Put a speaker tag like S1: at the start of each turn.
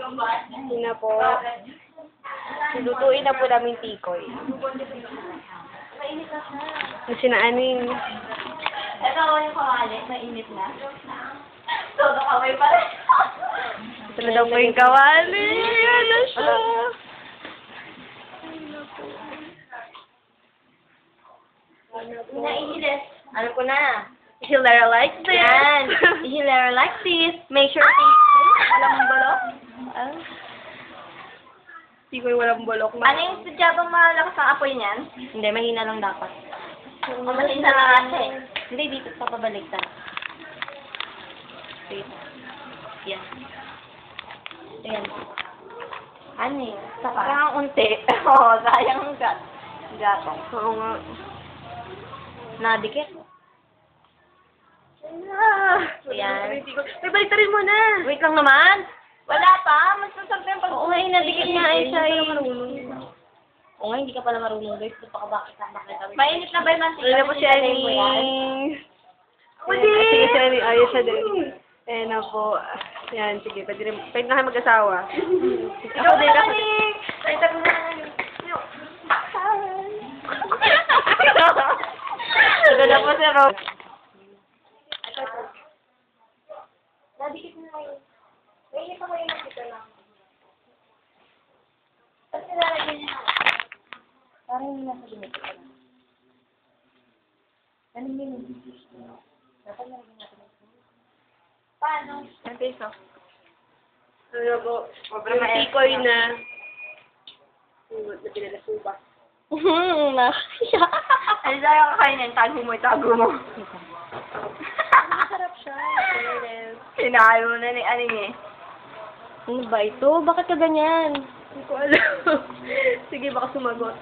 S1: Yun na po. Lutuin na po namin tikoy. Kasi naaning.
S2: Ito yung kawali, mainit na. Todo kaway pa rin.
S1: Ito na daw po yung kawali. Yan na siya.
S2: Naiinis. Alam ko na.
S1: Hilera likes this.
S2: Yan. Hilera like this. Make sure to... Alam mo ba,
S1: Tikoy walang bulok.
S2: Ano yung sadya bang malakas ang apoy niyan? Hindi, mahina lang dapat. Mahina lang kasi. Hindi, dito sa pabaliktad. Dito. Yan. Ayan. Ano eh? Sayang unti. Oo, sayang ang gatong.
S1: Oo nga.
S2: Nadikit. Ayan.
S1: May baliktarin mo na.
S2: Wait lang naman. Wala pa. Mas masarap yung pag... Oo nga, nadikit nga ay siya eh. Oo nga, hindi ka pala marunong guys. Ito pa ka bakit. Mainit na ba yung mantika?
S1: Wala po si Aning. Sige si Aning. Ayos siya din. Ayan na po. Ayan, sige. Pwede na kayo mag-asawa.
S2: Ako din ako. Ay, tabi na lang.
S1: Ito na po si Rob.
S2: Nadikit na kayo. Mainit ako yung nakita lang. Kasi lalagyan niya. Parang hindi nasa ginito ka lang. Anong yun? Dapat lalagyan natin. Paano?
S1: Ang peso. Ano po? Yung tikoy na. Na pinalasuba.
S2: Nakakaya. Ano sa'yo kakainin? Tago mo, itago mo.
S1: Masarap siya.
S2: Sinayo na ni Aning eh.
S1: Ano ba ito? Bakit ka ganyan? Hindi ko alam. Sige, baka sumagot.